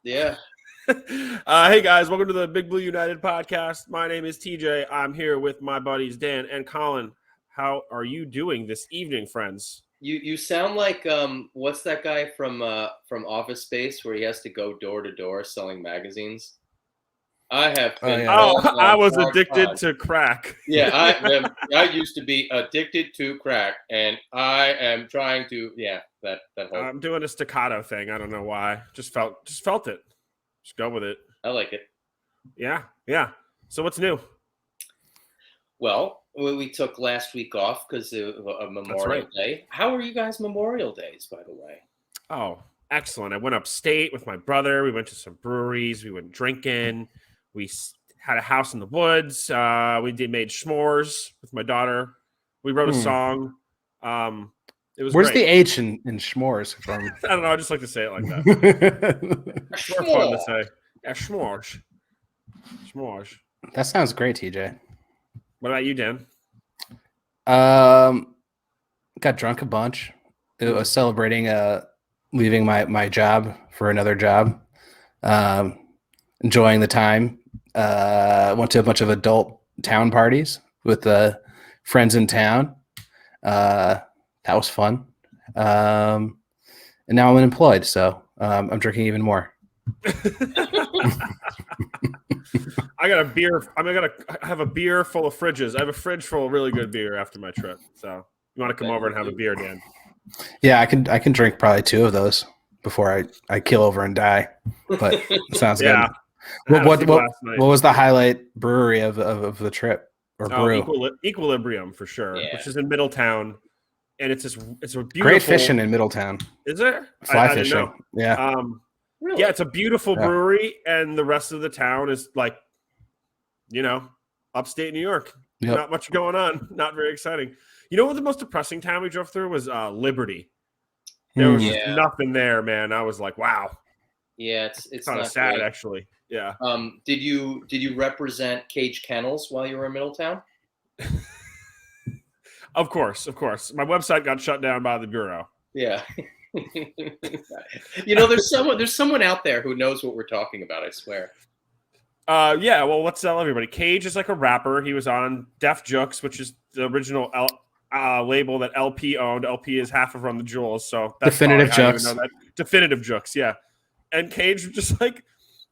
Yeah. Hey guys, welcome to the Big Blue United podcast. My name is TJ. I'm here with my buddies Dan and Colin. How are you doing this evening, friends? You sound like what's that guy from Office Space where he has to go door to door selling magazines? I have been called I on was hard addicted times. to crack. Yeah, I used to be addicted to crack, and I am trying to that whole I'm doing a staccato thing. I don't know why. Just felt it. Just go with it. I like it. Yeah. So what's new? Well, we took last week off because of Memorial Day. How were you guys Memorial Days, by the way? Oh, excellent. I went upstate with my brother. We went to some breweries. We went drinking. We had a house in the woods. We made s'mores with my daughter. We wrote a song. It was Where's great. the H in s'mores from? I don't know. I just like to say it like that. It's more fun to say. Yeah, s'mores. S'mores. That sounds great, TJ. What about you, Dan? Got drunk a bunch. It was celebrating leaving my job for another job. Enjoying the time. Went to a bunch of adult town parties with friends in town. That was fun. And now I'm unemployed, so I'm drinking even more. I got a beer. I have a beer full of fridges. I have a fridge full of really good beer after my trip. So you want to come over and have a beer, Dan? Yeah, I can drink probably 2 of those before I kill over and die. But it sounds good. What was the highlight brewery of the trip or brew? Equilibrium for sure, which is in Middletown, and it's a beautiful. Great fishing in Middletown. Is there fly fishing? Yeah. Really? Yeah, it's a beautiful brewery, and the rest of the town is like, upstate New York. Yep. Not much going on. Not very exciting. You know what the most depressing town we drove through was? Liberty. There was nothing there, man. I was like, wow. Yeah, it's kind of sad, great. Actually. Yeah. Did you represent Cage Kennels while you were in Middletown? Of course. My website got shut down by the bureau. Yeah. There's someone out there who knows what we're talking about, I swear. Yeah, well, let's tell everybody. Cage is like a rapper. He was on Def Jux, which is the original label that LP owned. LP is half of Run the Jewels, so that's Definitive Jux. Definitive Jux, yeah. And Cage just like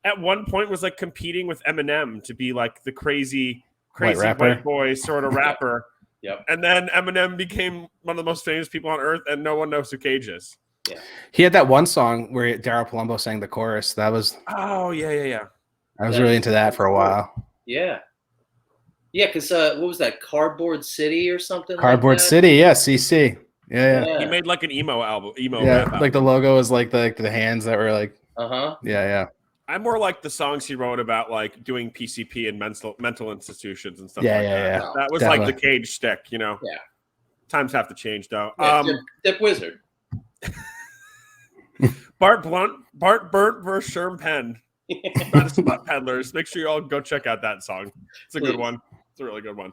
at one point was like competing with Eminem to be like the crazy white boy sort of rapper. Yep. And then Eminem became one of the most famous people on earth, and no one knows who Cage is. Yeah. He had that one song where Daryl Palumbo sang the chorus. That was. Oh yeah. I was really into that for a while. Yeah. Yeah, because what was that? Cardboard City or something? Cardboard City, yeah, CC. Yeah. He made like an emo album. Like the logo was like the hands that were like. Yeah. I more like the songs he wrote about like doing PCP and mental institutions and stuff that. Yeah. That was definitely like the Cage stick, Yeah. Times have to change though. Yeah, Dip Wizard. Bart Burnt versus Sherm Penn. Not Spot Peddlers. Make sure you all go check out that song. It's a good one. It's a really good one.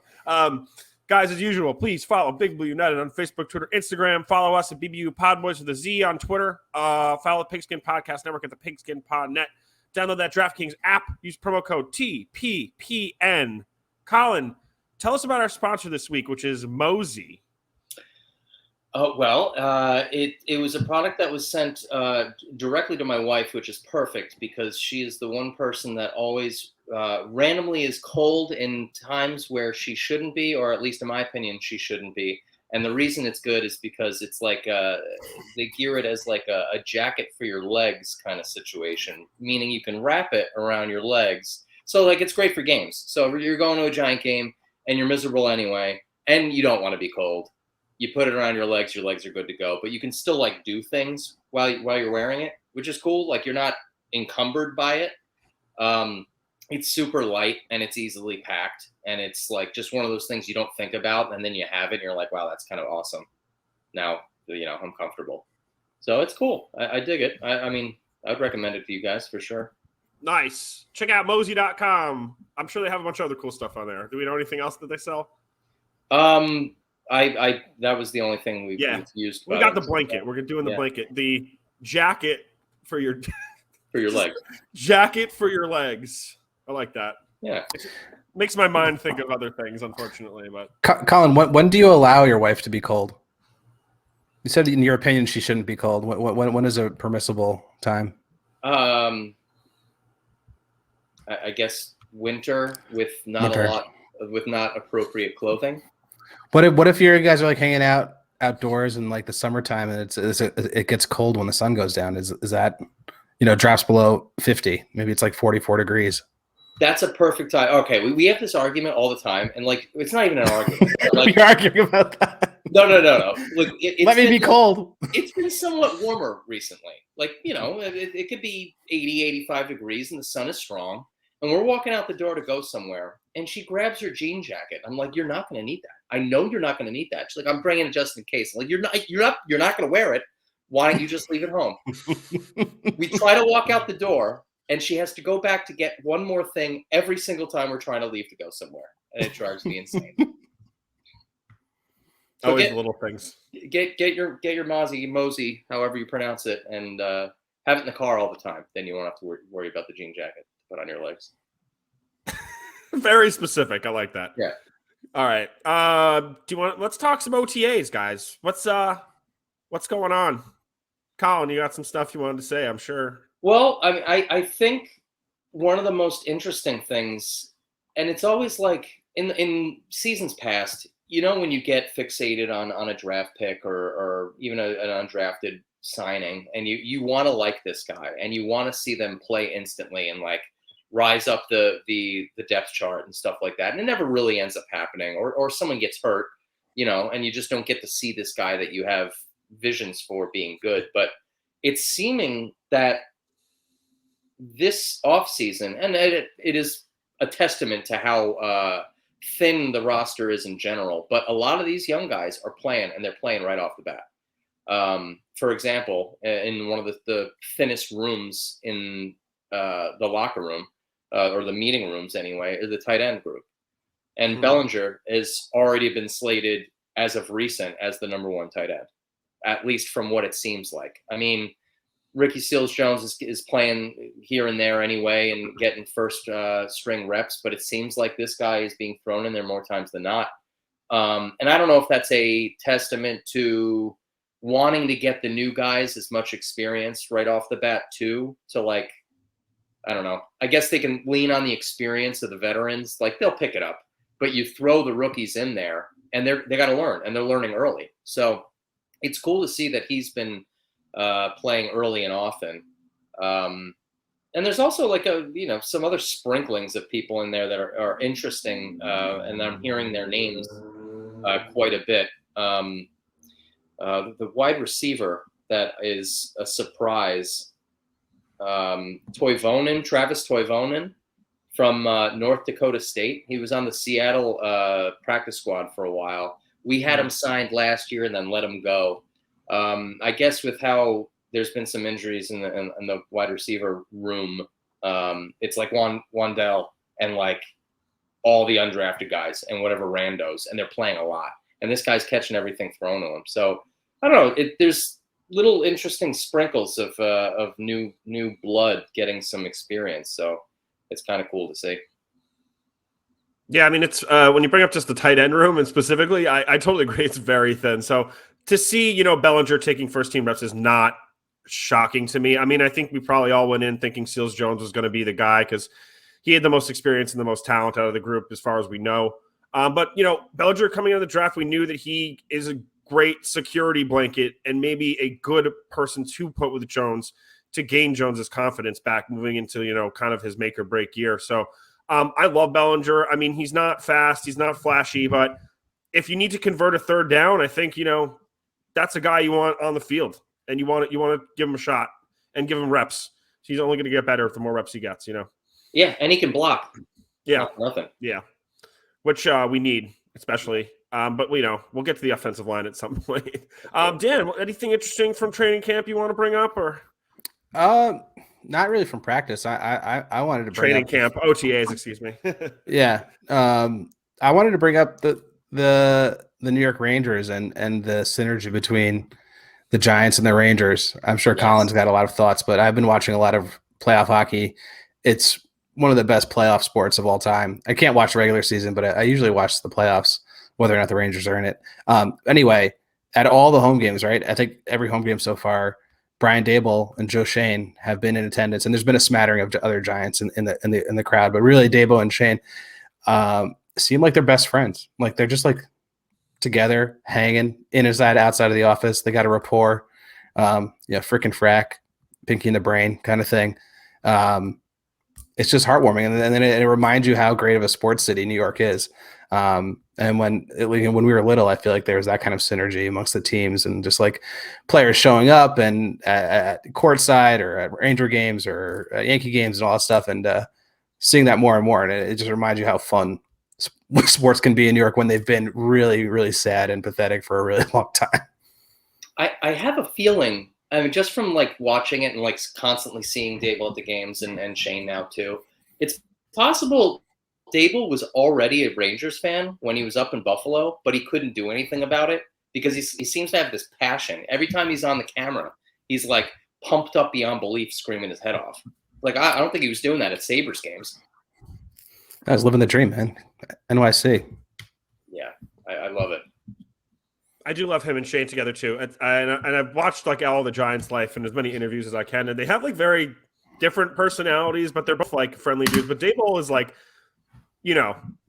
Guys, as usual, please follow Big Blue United on Facebook, Twitter, Instagram. Follow us at BBU Podboys with a Z on Twitter. Follow the Pigskin Podcast Network at the Pigskin Pod Net. Download that DraftKings app. Use promo code TPPN. Colin, tell us about our sponsor this week, which is Mozy. It was a product that was sent directly to my wife, which is perfect because she is the one person that always randomly is cold in times where she shouldn't be, or at least in my opinion, she shouldn't be. And the reason it's good is because it's like they gear it as like a jacket for your legs kind of situation, meaning you can wrap it around your legs. So like it's great for games. So you're going to a Giant game and you're miserable anyway, and you don't want to be cold. You put it around your legs are good to go. But you can still like do things while you're wearing it, which is cool. Like you're not encumbered by it. It's super light and it's easily packed. And it's like just one of those things you don't think about. And then you have it and you're like, wow, that's kind of awesome. Now, I'm comfortable. So it's cool. I dig it. I mean, I'd recommend it to you guys for sure. Nice. Check out Mozy.com. I'm sure they have a bunch of other cool stuff on there. Do we know anything else that they sell? I that was the only thing we've used. We got the blanket. We're doing the blanket. The jacket for your for your legs. Jacket for your legs. I like that. Yeah. Makes my mind think of other things, unfortunately. But Colin, when do you allow your wife to be cold? You said in your opinion she shouldn't be cold. When is a permissible time? I guess winter with not appropriate clothing. What if you guys are like hanging out outdoors in like the summertime and it gets cold when the sun goes down? Is that, drops below 50? Maybe it's like 44 degrees. That's a perfect time. Okay, we have this argument all the time, and like it's not even an argument. Like, You're arguing about that. No. Look, let me be cold. It's been somewhat warmer recently. Like, it could be 80, 85 degrees, and the sun is strong. And we're walking out the door to go somewhere, and she grabs her jean jacket. I'm like, you're not going to need that. I know you're not going to need that. She's like, I'm bringing it just in case. I'm like, you're not going to wear it. Why don't you just leave it home? We try to walk out the door, and she has to go back to get one more thing every single time we're trying to leave to go somewhere, and it drives me insane. So always little things. Get your Mozy, however you pronounce it, and have it in the car all the time. Then you won't have to worry about the jean jacket to put on your legs. Very specific. I like that. Yeah. All right. Let's talk some OTAs, guys. What's going on? Colin, you got some stuff you wanted to say, I'm sure. Well, I think one of the most interesting things, and it's always like in seasons past, when you get fixated on a draft pick or even an undrafted signing, and you want to like this guy and you want to see them play instantly and like rise up the depth chart and stuff like that, and it never really ends up happening, or someone gets hurt, and you just don't get to see this guy that you have visions for being good. But it's seeming that this offseason, and it is a testament to how thin the roster is in general, but a lot of these young guys are playing, and they're playing right off the bat. For example, in one of the thinnest rooms in the locker room, or the meeting rooms anyway, is the tight end group. And Bellinger has already been slated as of recent as the number one tight end, at least from what it seems like. I mean, Ricky Seals-Jones is playing here and there anyway and getting first string reps, but it seems like this guy is being thrown in there more times than not. And I don't know if that's a testament to wanting to get the new guys as much experience right off the bat too, to like, I don't know. I guess they can lean on the experience of the veterans. Like, they'll pick it up, but you throw the rookies in there and they got to learn, and they're learning early. So it's cool to see that he's been playing early and often. And there's also like some other sprinklings of people in there that are interesting. And I'm hearing their names quite a bit. The wide receiver that is a surprise, Travis Toivonen from North Dakota State. He was on the Seattle practice squad for a while. We had him signed last year and then let him go. I guess with how there's been some injuries in the wide receiver room, it's like Wandell and like all the undrafted guys and whatever randos, and they're playing a lot. And this guy's catching everything thrown to him. So I don't know. There's little interesting sprinkles of new blood getting some experience. So it's kind of cool to see. Yeah, I mean, it's when you bring up just the tight end room and specifically, I totally agree. It's very thin. So to see, Bellinger taking first team reps is not shocking to me. I mean, I think we probably all went in thinking Seals-Jones was going to be the guy because he had the most experience and the most talent out of the group as far as we know. But, Bellinger coming out of the draft, we knew that he is a great security blanket and maybe a good person to put with Jones to gain Jones's confidence back moving into, kind of his make or break year. So I love Bellinger. I mean, he's not fast. He's not flashy, but if you need to convert a third down, I think, that's a guy you want on the field, and you want to give him a shot and give him reps. He's only going to get better the more reps he gets, Yeah, and he can block. Yeah. Nothing. Yeah. Which we need, especially. But we'll get to the offensive line at some point. Dan, anything interesting from training camp you want to bring up, or? Not really from practice. I wanted to bring training up camp OTAs, excuse me. Yeah. I wanted to bring up the New York Rangers and the synergy between the Giants and the Rangers. I'm sure Colin's got a lot of thoughts, but I've been watching a lot of playoff hockey. It's one of the best playoff sports of all time. I can't watch the regular season, but I usually watch the playoffs, whether or not the Rangers are in it. Anyway, at all the home games, right? I think every home game so far, Brian Dable and Joe Shane have been in attendance, and there's been a smattering of other Giants in the crowd, but really Dable and Shane seem like they're best friends. Like they're just like together, hanging inside, outside of the office. They got a rapport, frickin' frack, pinky in the brain kind of thing. It's just heartwarming, and then it reminds you how great of a sports city New York is. And when we were little, I feel like there was that kind of synergy amongst the teams, and just like players showing up and at courtside or at Ranger games or Yankee games and all that stuff, and seeing that more and more. And it just reminds you how fun sports can be in New York when they've been really, really sad and pathetic for a really long time. I have a feeling, I mean, just from like watching it and like constantly seeing Dable at the games and Shane now too, it's possible Dable was already a Rangers fan when he was up in Buffalo, but he couldn't do anything about it because he seems to have this passion. Every time he's on the camera, he's like pumped up beyond belief, screaming his head off. Like, I don't think he was doing that at Sabres games. I was living the dream, man. NYC. Yeah, I love it. I do love him and Shane together too, and I've watched like all the Giants' life and as many interviews as I can, and they have like very different personalities, but they're both like friendly dudes. But Dable is like,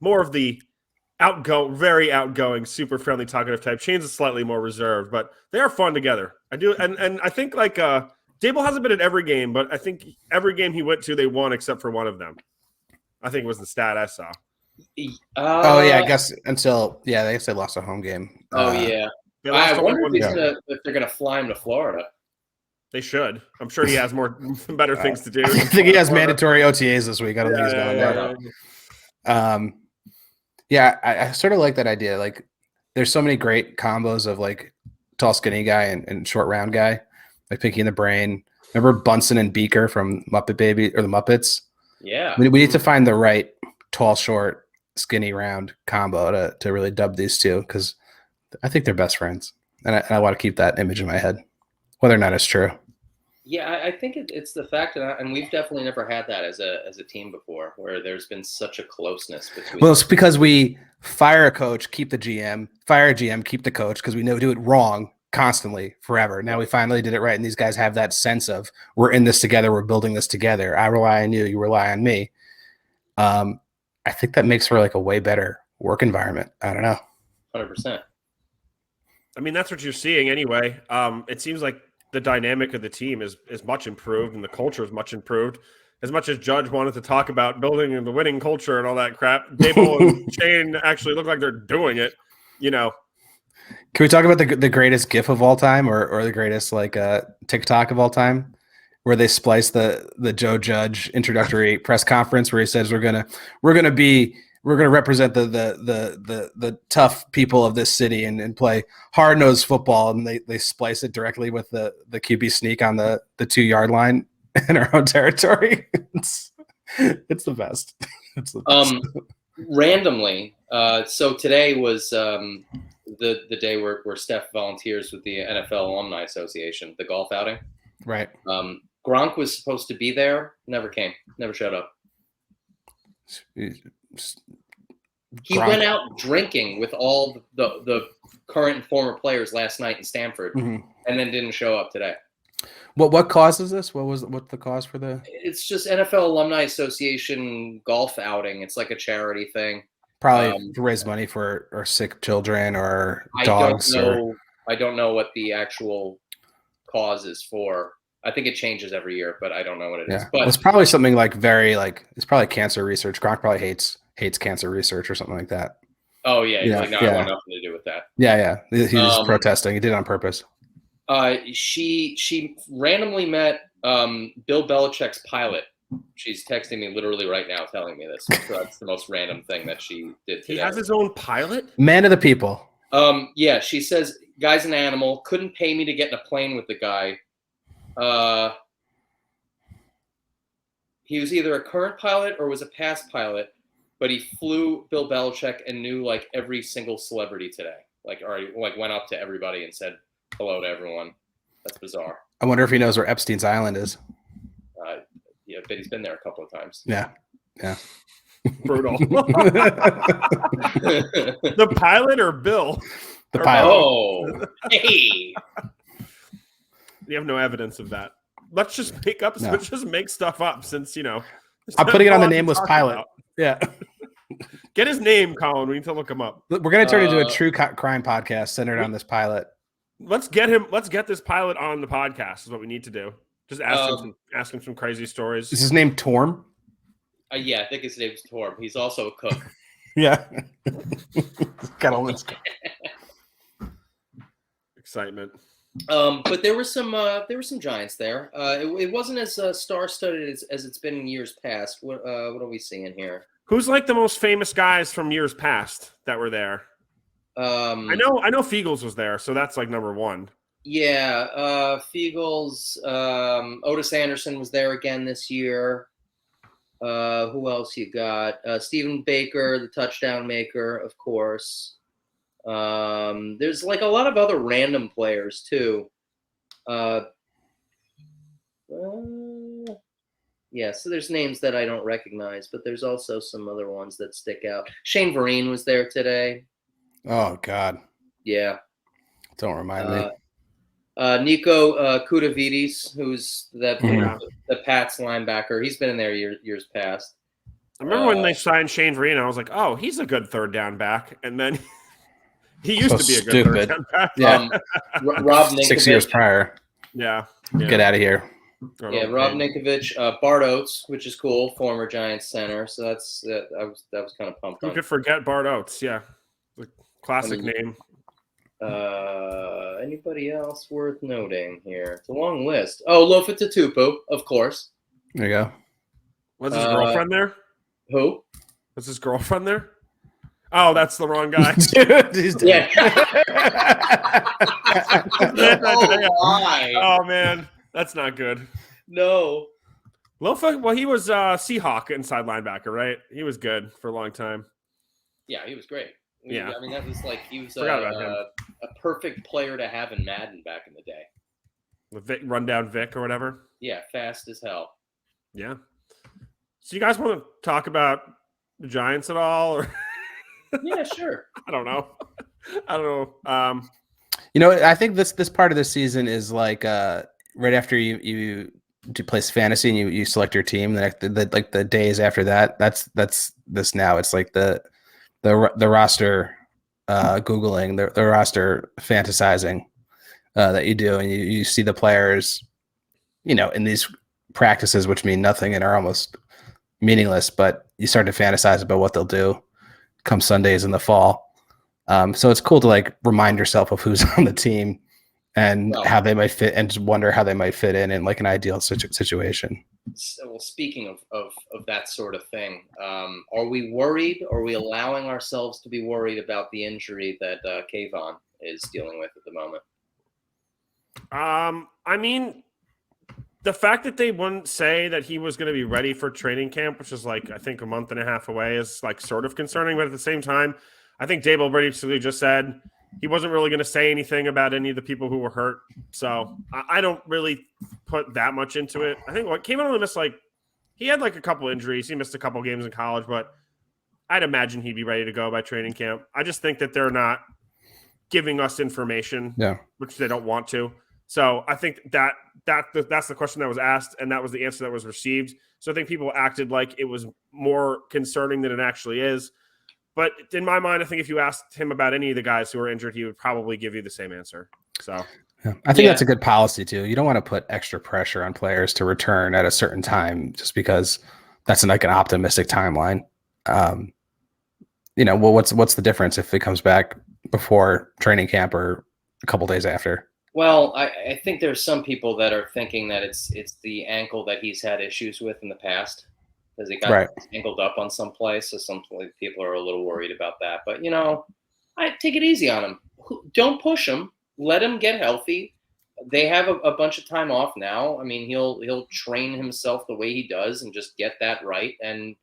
more of the very outgoing, super friendly, talkative type. Shane's is slightly more reserved, but they are fun together. I do, and I think like Dable hasn't been at every game, but I think every game he went to, they won except for one of them. I think it was the stat I saw. I guess I guess they lost a home game. Yeah. I wonder if they're gonna fly him to Florida. They should. I'm sure he has better things to do. I think he has mandatory OTAs this week. I don't think he's going there. I sort of like that idea. Like, there's so many great combos of like tall, skinny guy and short, round guy, like Pinky in the Brain. Remember Bunsen and Beaker from Muppet Baby or the Muppets? Yeah. We need to find the right tall, short, skinny, round combo to really dub these two, because I think they're best friends, and I want to keep that image in my head, whether or not it's true. Yeah, I think it's the fact that, and we've definitely never had that as a team before, where there's been such a closeness between. Well, it's because we fire a coach, keep the GM, fire a GM, keep the coach, because we know we do it wrong constantly forever. Now we finally did it right, and these guys have that sense of, we're in this together, we're building this together. I rely on you, you rely on me. I think that makes for like a way better work environment. I don't know. 100%. I mean, that's what you're seeing anyway. It seems like the dynamic of the team is much improved, and the culture is much improved. As much as Judge wanted to talk about building the winning culture and all that crap, Dable and Shane actually look like they're doing it. Can we talk about the greatest GIF of all time, or the greatest like TikTok of all time, where they splice the Joe Judge introductory press conference where he says we're gonna represent the tough people of this city and play hard-nosed football, and they splice it directly with the QB sneak on the 2-yard line in our own territory. It's the best. It's the best. Randomly, so today was the day where Steph volunteers with the NFL Alumni Association, the golf outing. Right. Gronk was supposed to be there, never came, never showed up. He went out drinking with all the current and former players last night in Stamford, and then didn't show up today. What causes this? What's the cause for the? It's just NFL Alumni Association golf outing. It's like a charity thing. Probably to raise money for sick children or dogs. I don't know what the actual cause is for. I think it changes every year, but I don't know what it is. But it's probably something like it's probably cancer research. Gronk probably hates cancer research or something like that. Oh yeah, he's like, no, I want nothing to do with that. Yeah. He's protesting. He did it on purpose. She randomly met Bill Belichick's pilot. She's texting me literally right now telling me this. So that's the most random thing that she did today. He has his own pilot? Man of the people. Yeah, she says, guy's an animal. Couldn't pay me to get in a plane with the guy. He was either a current pilot or was a past pilot, but he flew Bill Belichick and knew like every single celebrity today. Like went up to everybody and said hello to everyone. That's bizarre. I wonder if he knows where Epstein's Island is. it, but he's been there a couple of times. Yeah. Brutal. The pilot or Bill? The Or pilot. Oh, hey. You have no evidence of that. Let's just let's just make stuff up since, I'm putting it on the nameless pilot. About. Yeah. Get his name, Colin. We need to look him up. We're going to turn into a true crime podcast centered on this pilot. Let's get this pilot on the podcast is what we need to do. Just ask him some crazy stories. Is his name Torm? Yeah, I think his name's Torm. He's also a cook. Yeah. Got all this. Excitement. But there were some Giants there. It wasn't as star-studded as it's been in years past. What are we seeing here? Who's like the most famous guys from years past that were there? I know Fiegels was there, so that's like number one. Yeah, Fiegels, Otis Anderson was there again this year. Who else you got? Stephen Baker, the touchdown maker, of course. There's like a lot of other random players too. Yeah, so there's names that I don't recognize, but there's also some other ones that stick out. Shane Vereen was there today. Oh God. Yeah. Don't remind me. Nico Kudavidis, who's the Pats linebacker. He's been in there years past. I remember when they signed Shane Vereen, I was like, oh, he's a good third down back. And then he used to be a good third down back. Yeah. Rob Ninkovich. 6 years prior. Yeah. Get out of here. Yeah, Rob Ninkovich, Bart Oates, which is cool, former Giants center. So that was kind of pumped. Who could forget Bart Oates? Yeah, the classic name. Anybody else worth noting here? It's a long list. Oh, Lofa Tatupu, of course. There you go. Was his girlfriend there? Who? Was his girlfriend there? Oh, that's the wrong guy. Yeah. Oh man, that's not good. No. Lofa, well, he was Seahawk inside linebacker, right? He was good for a long time. Yeah, he was great. Yeah. I mean, that was like he was a perfect player to have in Madden back in the day. The rundown Vic or whatever. Yeah, fast as hell. Yeah. So you guys want to talk about the Giants at all? Or yeah, sure. I don't know. I think this part of the season is like right after you do place fantasy and you select your team. The days after that, that's this now. It's like the roster Googling, the roster fantasizing that you do, and you see the players, in these practices, which mean nothing and are almost meaningless, but you start to fantasize about what they'll do come Sundays in the fall. So it's cool to like remind yourself of who's on the team and how they might fit, and just wonder how they might fit in like an ideal situation. Well, speaking of that sort of thing, are we worried? Are we allowing ourselves to be worried about the injury that Kayvon is dealing with at the moment? I mean, the fact that they wouldn't say that he was going to be ready for training camp, which is like, I think a month and a half away, is like sort of concerning. But at the same time, I think Dable basically just said he wasn't really going to say anything about any of the people who were hurt. So I don't really put that much into it. I think what came out of this, he had like a couple injuries. He missed a couple games in college, but I'd imagine he'd be ready to go by training camp. I just think that they're not giving us information, which they don't want to. So I think that's the question that was asked, and that was the answer that was received. So I think people acted like it was more concerning than it actually is. But in my mind, I think if you asked him about any of the guys who were injured, he would probably give you the same answer. So I think that's a good policy too. You don't want to put extra pressure on players to return at a certain time just because that's like an optimistic timeline. What's the difference if it comes back before training camp or a couple days after? Well, I think there's some people that are thinking that it's the ankle that he's had issues with in the past, because he got angled up on some place. So some people are a little worried about that. But, I take it easy on him. Don't push him. Let him get healthy. They have a bunch of time off now. I mean, he'll train himself the way he does and just get that right. And,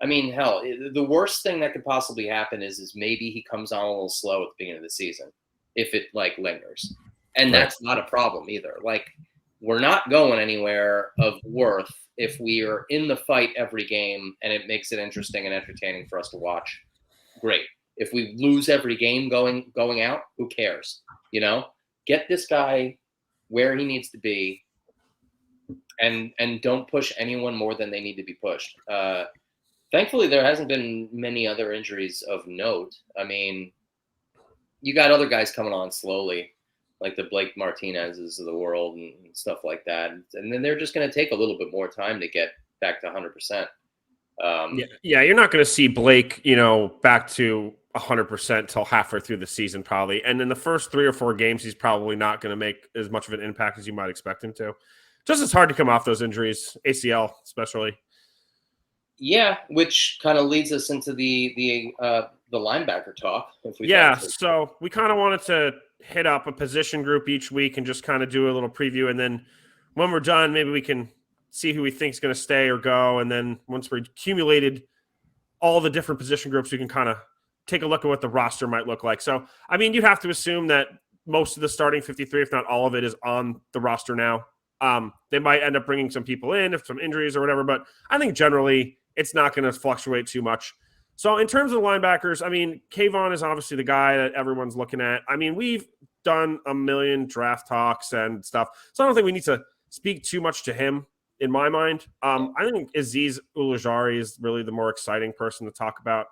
I mean, hell, the worst thing that could possibly happen is maybe he comes on a little slow at the beginning of the season if it, lingers. And that's not a problem either. we're not going anywhere of worth if we are in the fight every game and it makes it interesting and entertaining for us to watch. Great. If we lose every game going out, who cares? Get this guy where he needs to be, and don't push anyone more than they need to be pushed. Thankfully, there hasn't been many other injuries of note. I mean, you got other guys coming on slowly, like the Blake Martinez's of the world and stuff like that. And then they're just going to take a little bit more time to get back to 100%. Yeah, you're not going to see Blake, back to 100% till halfway through the season probably. And in the first 3 or 4 games, he's probably not going to make as much of an impact as you might expect him to. Just as hard to come off those injuries, ACL especially. Yeah, which kind of leads us into the linebacker talk. So we kind of wanted to hit up a position group each week and just kind of do a little preview. And then when we're done, maybe we can see who we think is going to stay or go. And then once we're accumulated all the different position groups, we can kind of take a look at what the roster might look like. So, I mean, you have to assume that most of the starting 53, if not all of it, is on the roster now. They might end up bringing some people in if some injuries or whatever, but I think generally it's not going to fluctuate too much. So in terms of the linebackers, I mean, Kayvon is obviously the guy that everyone's looking at. I mean, we've done a million draft talks and stuff, so I don't think we need to speak too much to him in my mind. I think Aziz Ujulari is really the more exciting person to talk about.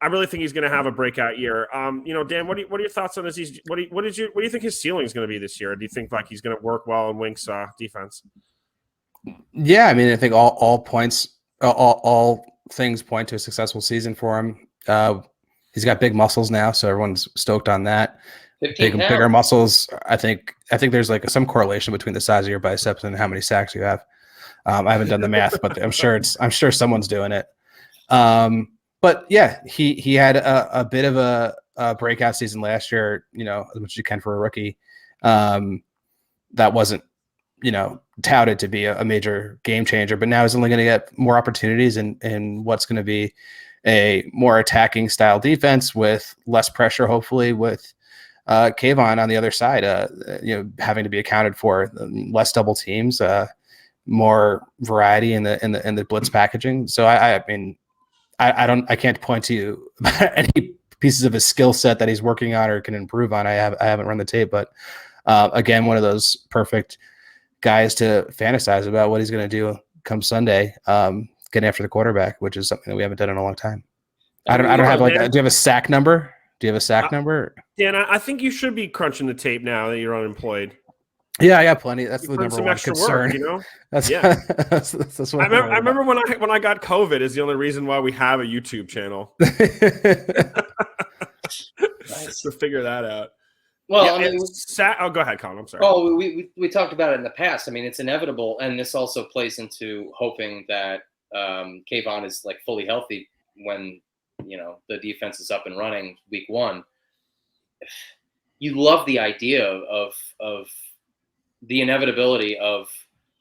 I really think he's going to have a breakout year. Dan, what are your thoughts on Aziz? What do you think his ceiling is going to be this year? Do you think like he's going to work well in Wink's defense? Yeah, I mean, I think all things point to a successful season for him. He's got big muscles now, so everyone's stoked on that. Bigger muscles. I think there's like some correlation between the size of your biceps and how many sacks you have. I haven't done the math, but I'm sure someone's doing it. But yeah, he had a bit of a breakout season last year. As much as you can for a rookie. That wasn't touted to be a major game changer, but now he's only going to get more opportunities in what's going to be a more attacking style defense with less pressure, hopefully, with Kayvon on the other side, having to be accounted for, less double teams, more variety in the blitz packaging. So I mean, I can't point to any pieces of his skill set that he's working on or can improve on. I haven't run the tape, but again, one of those perfect guys to fantasize about what he's going to do come Sunday, getting after the quarterback, which is something that we haven't done in a long time. I don't have do you have a sack number? Do you have a sack number? Dan, I think you should be crunching the tape now that you're unemployed. Yeah, I got plenty. That's the number some one extra concern. Work, That's I what remember when I got COVID is the only reason why we have a YouTube channel. Nice to figure that out. Well, I mean, go ahead, Colin. I'm sorry. Oh, we talked about it in the past. I mean, it's inevitable, and this also plays into hoping that Kayvon is like fully healthy when the defense is up and running week 1. You love the idea of the inevitability of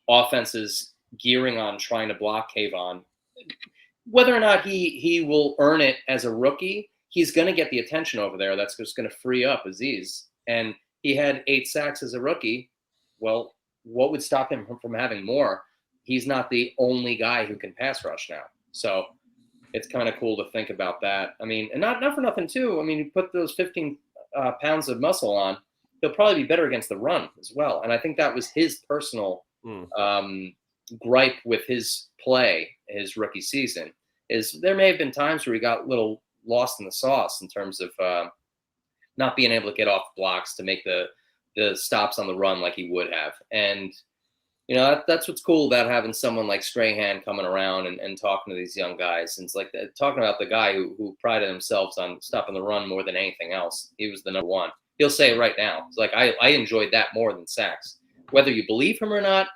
offenses gearing on trying to block Kayvon. Whether or not he will earn it as a rookie, he's going to get the attention over there. That's just going to free up Aziz. And he had 8 sacks as a rookie. Well, what would stop him from having more? He's not the only guy who can pass rush now. So it's kind of cool to think about that. I mean, and not for nothing too. I mean, you put those 15 pounds of muscle on, he'll probably be better against the run as well. And I think that was his personal gripe with his play, his rookie season, is there may have been times where he got a little lost in the sauce in terms of not being able to get off blocks to make the stops on the run like he would have. And, that's what's cool about having someone like Strahan coming around and talking to these young guys. And it's like talking about the guy who prided themselves on stopping the run more than anything else. He was the number one. He'll say it right now. It's like, I enjoyed that more than sacks. Whether you believe him or not,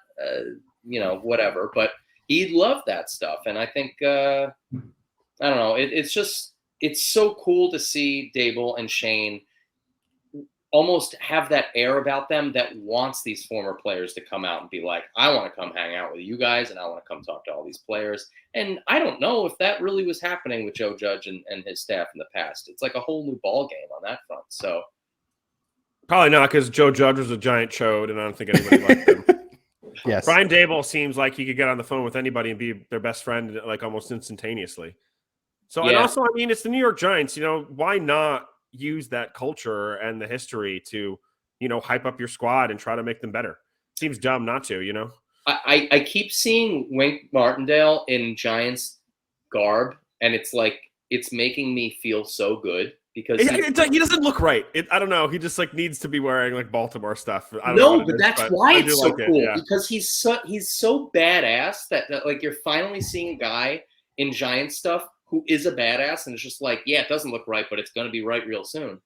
whatever. But he loved that stuff. And I think, I don't know, it's so cool to see Dable and Shane almost have that air about them that wants these former players to come out and be like, I want to come hang out with you guys and I want to come talk to all these players. And I don't know if that really was happening with Joe Judge and his staff in the past. It's like a whole new ball game on that front. So Probably not, because Joe Judge was a giant chode, and I don't think anybody liked him. Yes. Brian Dable seems like he could get on the phone with anybody and be their best friend like almost instantaneously. So, and Yeah. also, I mean, it's the New York Giants. Why not use that culture and the history to, hype up your squad and try to make them better? Seems dumb not to. I keep seeing Wink Martindale in Giants garb, and it's making me feel so good because he doesn't look right. I don't know. He just needs to be wearing Baltimore stuff. I don't know no, what it but is, that's why it's so cool yeah. because he's so badass that you're finally seeing a guy in Giants stuff who is a badass, and it's just it doesn't look right, but it's going to be right real soon.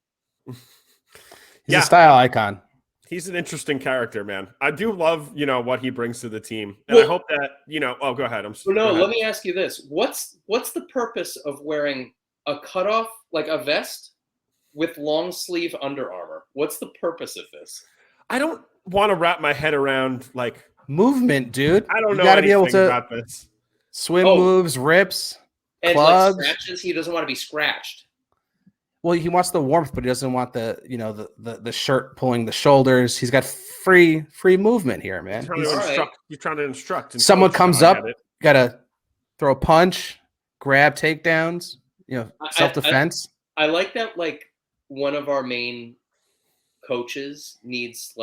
He's a style icon. He's an interesting character, man. I do love, what he brings to the team. And I hope that, go ahead. Let me ask you this. What's the purpose of wearing a cutoff, like a vest with long sleeve Under Armour? What's the purpose of this? I don't want to wrap my head around movement, dude. I don't know. You got to be able to about this. Swim moves, rips, and clubs. Scratches. He doesn't want to be scratched. Well, he wants the warmth, but he doesn't want the shirt pulling the shoulders. He's got free movement here, man. He's trying to instruct. Someone comes up, got to throw a punch, grab takedowns, self-defense. I like that, one of our main coaches needs,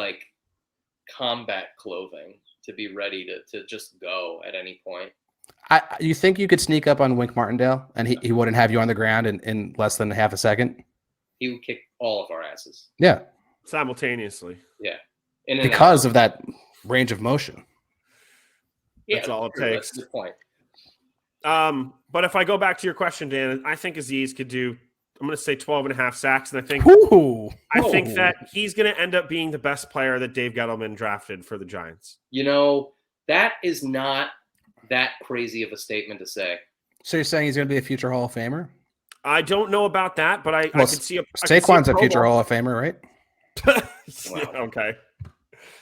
combat clothing to be ready to just go at any point. You think you could sneak up on Wink Martindale and he wouldn't have you on the ground in less than half a second? He would kick all of our asses. Yeah. Yeah. Simultaneously. Because of that range of motion. Yeah, that's all it takes. That's the point. But if I go back to your question, Dan, I think Azeez could do, I'm going to say 12 and a half sacks. And I think that he's going to end up being the best player that Dave Gettleman drafted for the Giants. That is not that crazy of a statement to say. So you're saying he's going to be a future Hall of Famer? I don't know about that, but I could see Saquon's a future Hall of Famer, right? Wow. Okay,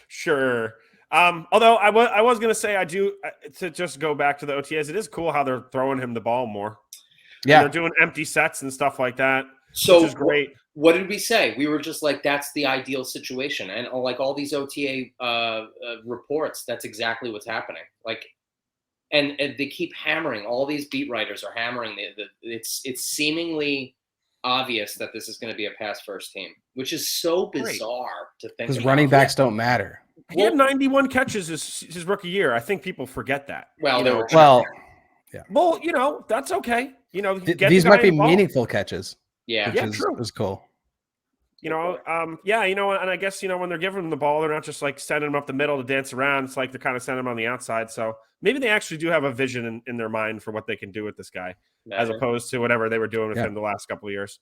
sure. Although I was going to say, I do, to just go back to the OTAs, it is cool how they're throwing him the ball more. Yeah, and they're doing empty sets and stuff like that. So which is great. What did we say? We were just that's the ideal situation, and all these OTA reports, that's exactly what's happening. And they keep hammering. All these beat writers are hammering. It's seemingly obvious that this is going to be a pass-first team, which is so bizarre to think. Because running backs don't matter. He had 91 catches his rookie year. I think people forget that. Well, yeah. Well, that's okay. These might be meaningful catches. Yeah, true. Is cool. And I guess, when they're giving them the ball, they're not just sending them up the middle to dance around. It's they're kind of sending them on the outside. So maybe they actually do have a vision in their mind for what they can do with this guy, as opposed to whatever they were doing with him the last couple of years.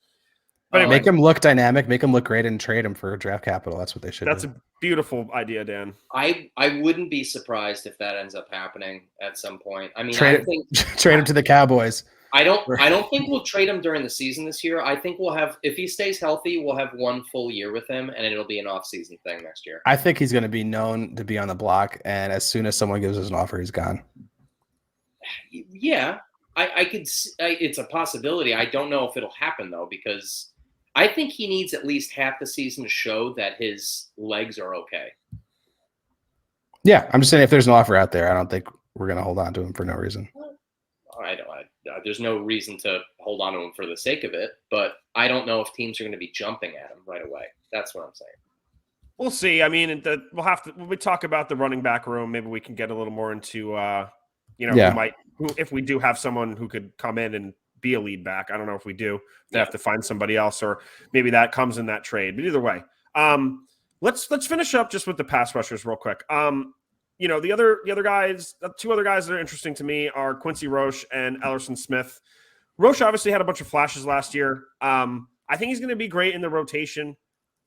But anyway, make him look dynamic, make him look great, and trade him for draft capital. That's what they should do. That's a beautiful idea, Dan. I wouldn't be surprised if that ends up happening at some point. I mean, trade him to the Cowboys. I don't think we'll trade him during the season this year. I think we'll have, if he stays healthy, we'll have one full year with him, and it'll be an off-season thing next year. I think he's going to be known to be on the block, and as soon as someone gives us an offer, he's gone. Yeah, I could. It's a possibility. I don't know if it'll happen though, because I think he needs at least half the season to show that his legs are okay. Yeah, I'm just saying if there's an offer out there, I don't think we're going to hold on to him for no reason. There's no reason to hold on to him for the sake of it, but I don't know if teams are going to be jumping at him right away. That's what I'm saying. We'll see. I mean, we'll have to, when we talk about the running back room, maybe we can get a little more into, if we do have someone who could come in and be a lead back. I don't know if we do. They have to find somebody else, or maybe that comes in that trade. But either way, let's finish up just with the pass rushers real quick. The other guys, two other guys that are interesting to me are Quincy Roche and Ellerson Smith. Roche obviously had a bunch of flashes last year. I think he's going to be great in the rotation.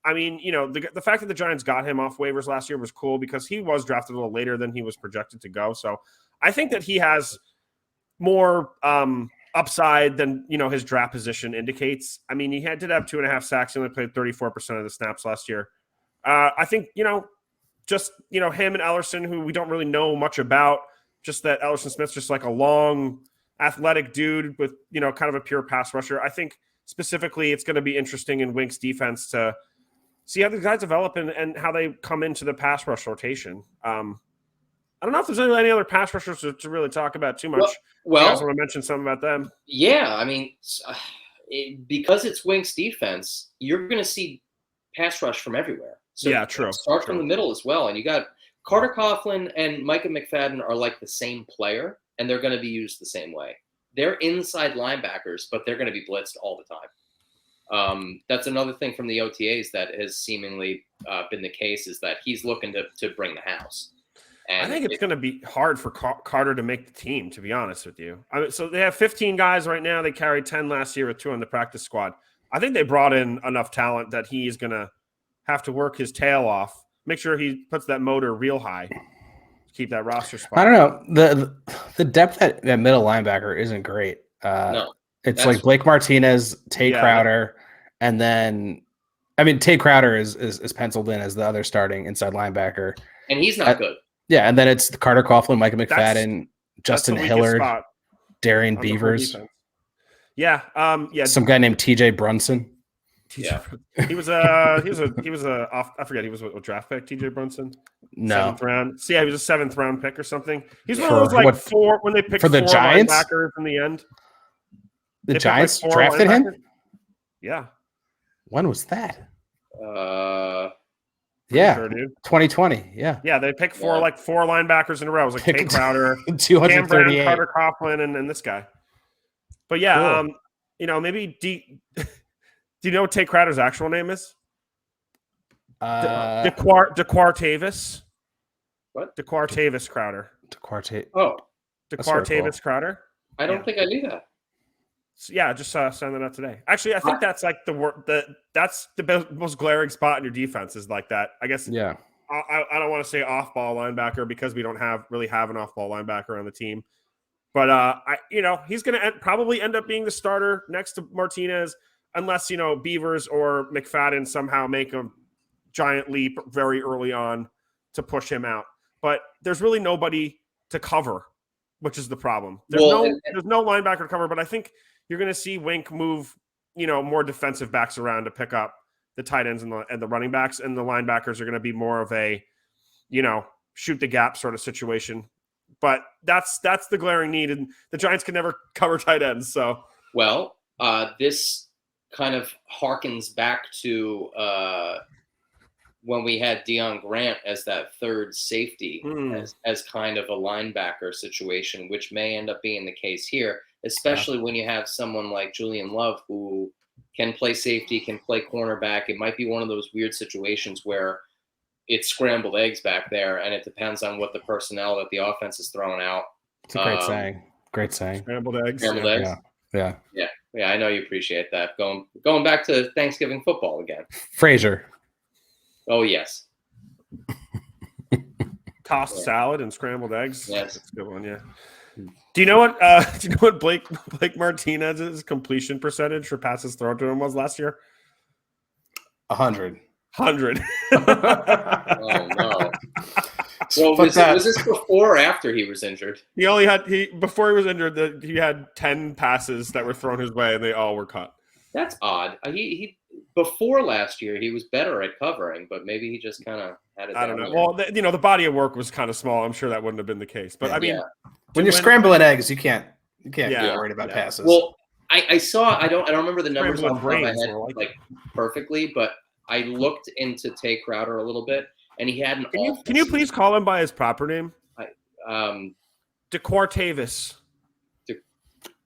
I mean, the fact that the Giants got him off waivers last year was cool because he was drafted a little later than he was projected to go. So I think that he has more upside than, his draft position indicates. I mean, he did have 2.5 sacks. He only played 34% of the snaps last year. I think, just, him and Ellerson, who we don't really know much about, just that Ellerson Smith's just a long, athletic dude with, kind of a pure pass rusher. I think specifically it's going to be interesting in Wink's defense to, see how the guys develop and how they come into the pass rush rotation. I don't know if there's any other pass rushers to really talk about too much. Well, you guys want to mention something about them? Yeah, I mean, because it's Wink's defense, you're going to see pass rush from everywhere. So yeah, true. Start from the middle as well, and you got Carter Coughlin and Micah McFadden are like the same player, and they're going to be used the same way. They're inside linebackers, but they're going to be blitzed all the time. That's another thing from the OTAs that has seemingly been the case, is that he's looking to bring the house. And I think it's going to be hard for Carter to make the team, to be honest with you. I mean, so they have 15 guys right now. They carried 10 last year with 2 on the practice squad. I think they brought in enough talent that he's going to have to work his tail off, make sure he puts that motor real high to keep that roster spot. I don't know. The depth at middle linebacker isn't great. No, it's like Blake Martinez, Crowder, and then Tay Crowder is penciled in as the other starting inside linebacker. And he's not good. Yeah, and then it's Carter Coughlin, Micah McFadden, Justin Hillard, Darian Beavers. Yeah, some guy named TJ Brunson. Yeah, he was a I forget, he was a draft pick. TJ Brunson, no 7th round. So yeah, he was a 7th round pick or something. He's one of those four when they picked for the 4 Giants linebackers in the end. The Giants drafted him. Yeah, when was that? Yeah, sure, dude. 2020. Yeah, they picked 4 linebackers in a row. It was like Tay Crowder, 238, Cam Carter Coughlin, and this guy. But yeah, cool. Maybe do you know what Tay Crowder's actual name is? DeQuartavis. What? DeQuartavis Crowder. DeQuartavis Crowder. I don't think I knew that. So yeah, just send that out today. Actually, I think that's like that's the most glaring spot in your defense is like that. I guess. Yeah. I don't want to say off-ball linebacker because we don't really have an off-ball linebacker on the team, but he's going to probably end up being the starter next to Martinez, unless Beavers or McFadden somehow make a giant leap very early on to push him out. But there's really nobody to cover, which is the problem. There's no linebacker to cover, but I think you're going to see Wink move, more defensive backs around to pick up the tight ends and the running backs, and the linebackers are going to be more of a, shoot the gap sort of situation. But that's the glaring need, and the Giants can never cover tight ends. So, well, this kind of harkens back to when we had Deion Grant as that third safety, as kind of a linebacker situation, which may end up being the case here, especially when you have someone like Julian Love who can play safety, can play cornerback. It might be one of those weird situations where it's scrambled eggs back there, and it depends on what the personnel that the offense is throwing out. It's a great saying. Great saying. Scrambled eggs. Yeah. I know you appreciate that. Going back to Thanksgiving football again. Frazier. Oh yes. Tossed salad and scrambled eggs. Yes, that's a good one. Yeah. Do you know what Blake Martinez's completion percentage for passes thrown to him was last year? 100. 100. Oh no. Well, was this before or after he was injured? Before he was injured, he had 10 passes that were thrown his way, and they all were caught. That's odd. He before last year he was better at covering, but maybe he just kind of had it. I don't know. Well, the body of work was kind of small. I'm sure that wouldn't have been the case. But I mean, when you're scrambling eggs, you can't be worried about passes. Well, I saw. I don't remember the numbers off my head like perfectly, but I looked into Tay Crowder a little bit, and he had an. Can you please call him by his proper name? DeQuartavis.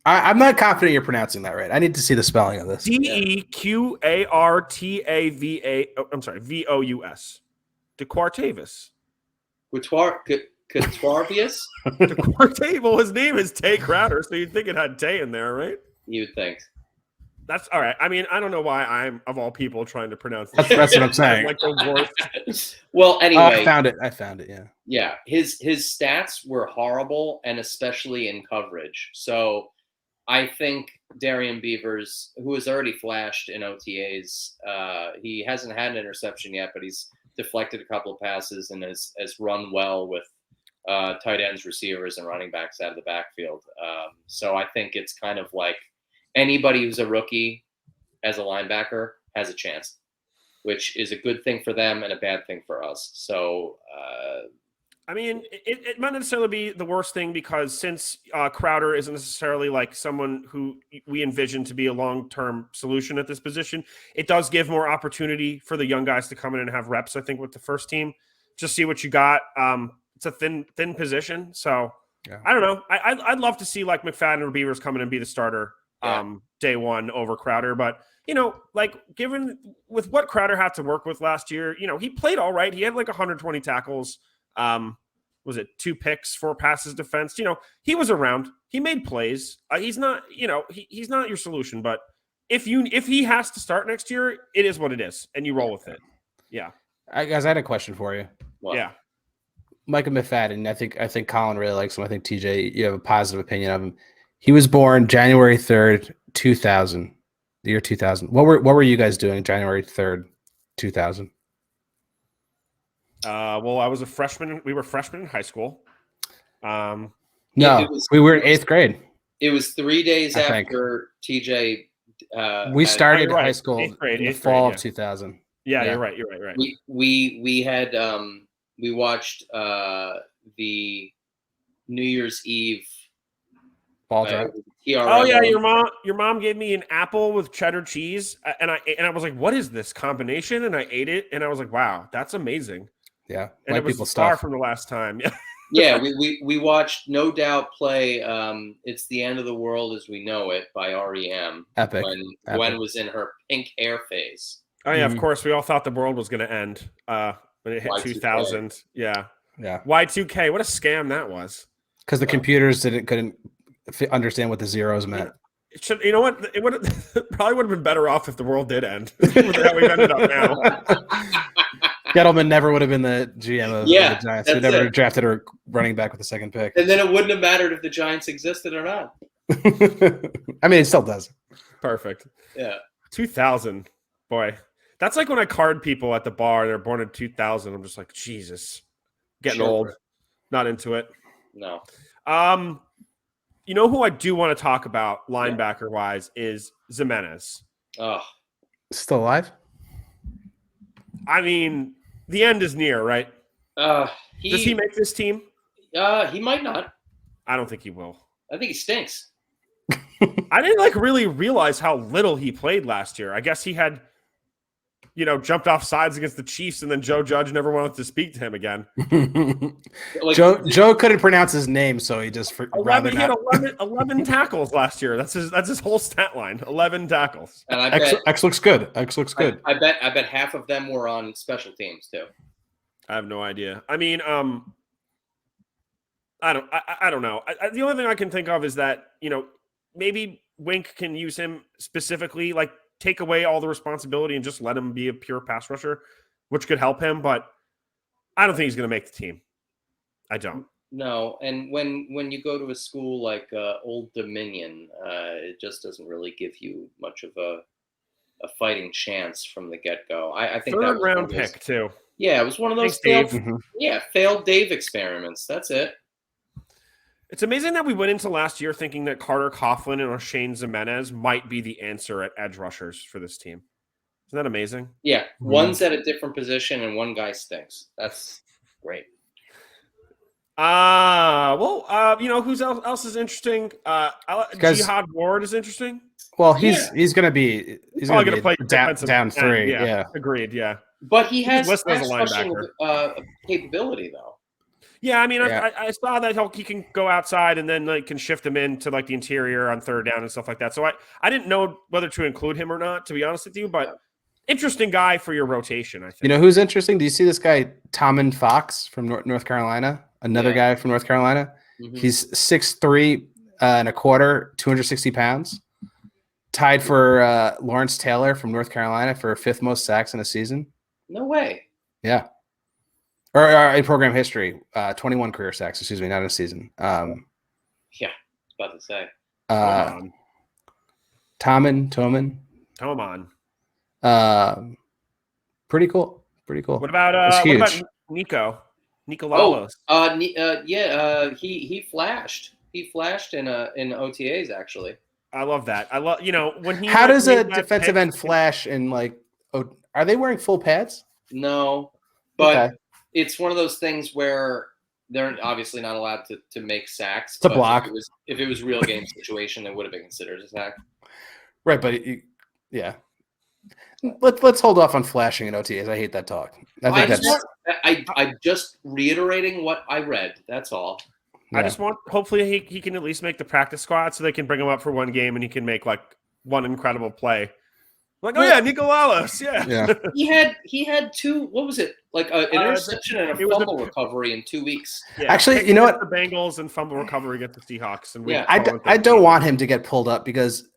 I'm not confident you're pronouncing that right. I need to see the spelling of this. DeQuartava. I'm sorry, VOUS. DeQuartavis. Quatvarvius? DeQuartava. His name is Tay Crowder, so you'd think it had Tay in there, right? You'd think. That's all right. I mean, I don't know why I'm, of all people, trying to pronounce this. That's what I'm saying. Like the worst. Well, anyway. I found it. Yeah. Yeah. His stats were horrible, and especially in coverage. So I think Darian Beavers, who has already flashed in OTAs, he hasn't had an interception yet, but he's deflected a couple of passes and has run well with tight ends, receivers, and running backs out of the backfield. So I think it's kind of like anybody who's a rookie as a linebacker has a chance. which is a good thing for them and a bad thing for us. So, I mean, it might necessarily be the worst thing because since Crowder isn't necessarily like someone who we envision to be a long-term solution at this position, it does give more opportunity for the young guys to come in and have reps, I think, with the first team. Just see what you got. It's a thin position. So Yeah. I don't know. I'd love to see like McFadden or Beavers come in and be the starter day one over Crowder. But, like given with what Crowder had to work with last year, he played all right. He had like 120 tackles. Was it 2 picks, 4 passes defense? He was around. He made plays. He's not, he's not your solution. But if he has to start next year, it is what it is, and you roll with it. Yeah. Guys, I had a question for you. well, Yeah. Micah McFadden, I think Colin really likes him. I think TJ, you have a positive opinion of him. He was born January 3rd, 2000, the year 2000. What were you guys doing January 3rd, 2000? Well, I was a freshman. We were freshmen in high school. No, was- we were in 8th grade. it was 3 days I think. after TJ. We had- started you're right. high school Eighth grade, in the eighth grade, fall yeah. of 2000. Yeah, Yeah. you're right. You're right. We had we watched the New Year's Eve Ball drop. Oh yeah, your mom gave me an apple with cheddar cheese, and I was like, "What is this combination?" And I ate it, and I was like, "Wow, that's amazing." Yeah, And white it was people the star stuff. from the last time. Yeah. Yeah, we watched No Doubt play "It's the End of the World as We Know It" by REM Epic. when Epic. Gwen was in her pink hair phase. Oh yeah, Mhm. of course. We all thought the world was going to end when it hit Y2K. 2000. Yeah. Yeah, Y2K. What a scam that was. because the computers couldn't understand what the zeros meant. You know what? It would probably would have been better off if the world did end. With how we've ended up now. Gettleman never would have been the GM of Yeah, the Giants. He that's never it. drafted a running back with the second pick. And then it wouldn't have mattered if the Giants existed or not. I mean, it still does. Perfect. Yeah. 2000. Boy. That's like when I card people at the bar. They're born in 2000. I'm just like, Jesus. Getting Sure. old. Not into it. No. You know who I do want to talk about linebacker wise is Jimenez. Oh, Still alive? I mean, the end is near, right? Does he make this team? He might not. I don't think he will. I think he stinks. I didn't really realize how little he played last year. I guess he had, jumped off sides against the Chiefs, and then Joe Judge never wanted to speak to him again. Like, Joe couldn't pronounce his name, so he just rather He had not. 11 tackles last year. That's his whole stat line. 11 tackles. And I bet X looks good. X looks good. I bet half of them were on special teams too. I have no idea. I mean, I don't know. The only thing I can think of is that, maybe Wink can use him specifically, like take away all the responsibility and just let him be a pure pass rusher, which could help him. But I don't think he's going to make the team. I don't. No, and when you go to a school like Old Dominion, it just doesn't really give you much of a fighting chance from the get-go. I think that Third was one round of those- pick too. Yeah, it was one of those Thanks, failed, Dave. failed Dave experiments. That's it. It's amazing that we went into last year thinking that Carter Coughlin and O'Shane Jimenez might be the answer at edge rushers for this team. Isn't that amazing? Yeah, one's at a different position and one guy stinks. That's great. Who's else is interesting? Guys- Jihad Ward is interesting. Well, he's gonna be Probably gonna play down defensive 3. end, Yeah. Agreed. Yeah. But he has listed as a pass rushing linebacker. Capability though. Yeah, I mean, Yeah. I saw that he can go outside and then can shift him into the interior on third down and stuff like that. So I didn't know whether to include him or not, to be honest with you. But interesting guy for your rotation, I think. You know who's interesting? Do you see this guy Tommen Fox from North Carolina? Another guy from North Carolina. Mhm. He's 6'3" and a quarter, 260 pounds. Tied for Lawrence Taylor from North Carolina for 5th most sacks in a season. No way. Yeah. Or in program history, 21 career sacks, excuse me, not in a season. Yeah, I was about to say. Tommen. Come on. Pretty cool. What about huge. Nico? Nico Lalos. He flashed. He flashed in OTAs actually. I love that. I love when he. How does a made that defensive pick- end flash in Are they wearing full pads? No, but Okay. it's one of those things where they're obviously not allowed to make sacks. To but block. If it was real game situation, it would have been considered a sack. Right, but yeah. Let's hold off on flashing in OTAs. I hate that talk. I just reiterating what I read. That's all. I just want, hopefully he can at least make the practice squad so they can bring him up for one game and he can make like one incredible play. Like, oh yeah, Nico Lalas, yeah. He had two. What was it? Like an interception and a fumble recovery in 2 weeks. Yeah, actually, you know what? The Bengals and fumble recovery against the Seahawks. And I don't want him to get pulled up because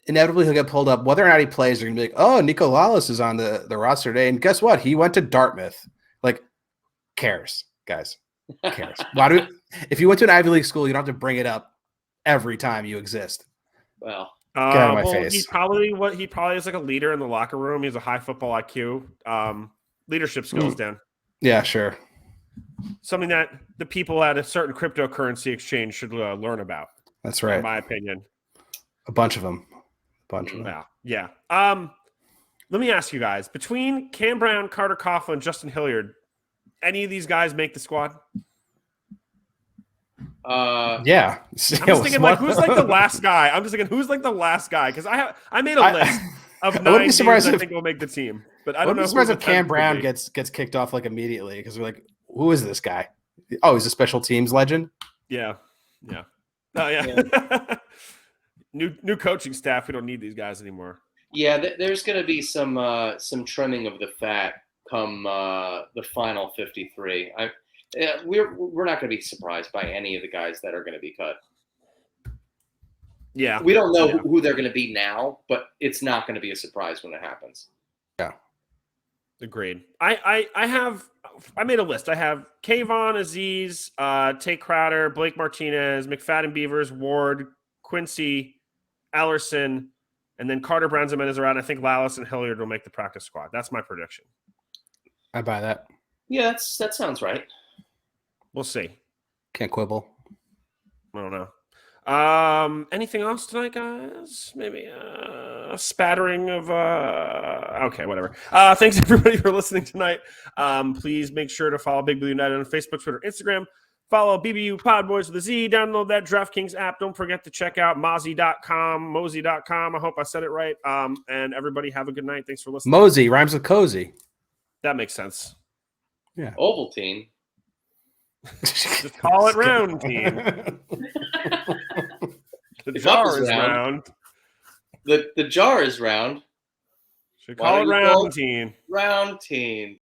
inevitably he'll get pulled up. Whether or not he plays, they're gonna be like, "Oh, Nico Lalas is on the roster today," and guess what? He went to Dartmouth. Like, cares, guys? Cares? If you went to an Ivy League school, you don't have to bring it up every time you exist. Well. Get out of my face. He probably is like a leader in the locker room. He has a high football IQ, leadership skills, Dan. Yeah, sure. Something that the people at a certain cryptocurrency exchange should learn about. That's right. In my opinion. A bunch of them. Yeah. Let me ask you guys: between Cam Brown, Carter Coughlin, Justin Hilliard, any of these guys make the squad? Yeah. I'm just thinking like who's like the last guy? I'm just thinking who's like the last guy because I made a list of 9 names I think will make the team, but I don't know. I'm surprised if Cam Brown gets kicked off like immediately because we're like, who is this guy? Oh, he's a special teams legend. Yeah. Oh yeah. New coaching staff. We don't need these guys anymore. Yeah, there's going to be some trimming of the fat come the final 53. We're not going to be surprised by any of the guys that are going to be cut. Yeah, we don't know who they're going to be now, but it's not going to be a surprise when it happens. Yeah, agreed. I made a list. I have Kayvon, Aziz, Tate Crowder, Blake Martinez, McFadden Beavers, Ward, Quincy, Ellerson, and then Carter Brown is around. I think Lalas and Hilliard will make the practice squad. That's my prediction. I buy that. Yeah, that sounds right. We'll see. Can't quibble. I don't know. Anything else tonight, guys? Maybe a spattering of okay, whatever. Thanks everybody for listening tonight. Please make sure to follow Big Blue United on Facebook, Twitter, Instagram. Follow BBU Podboys with a Z. Download that DraftKings app. Don't forget to check out Mozy.com. I hope I said it right. And everybody have a good night. Thanks for listening. Mozy rhymes with cozy. That makes sense. Yeah. Ovaltine. Just call it round, team. The jar is round. The jar is round. Should call it round, team. Round team.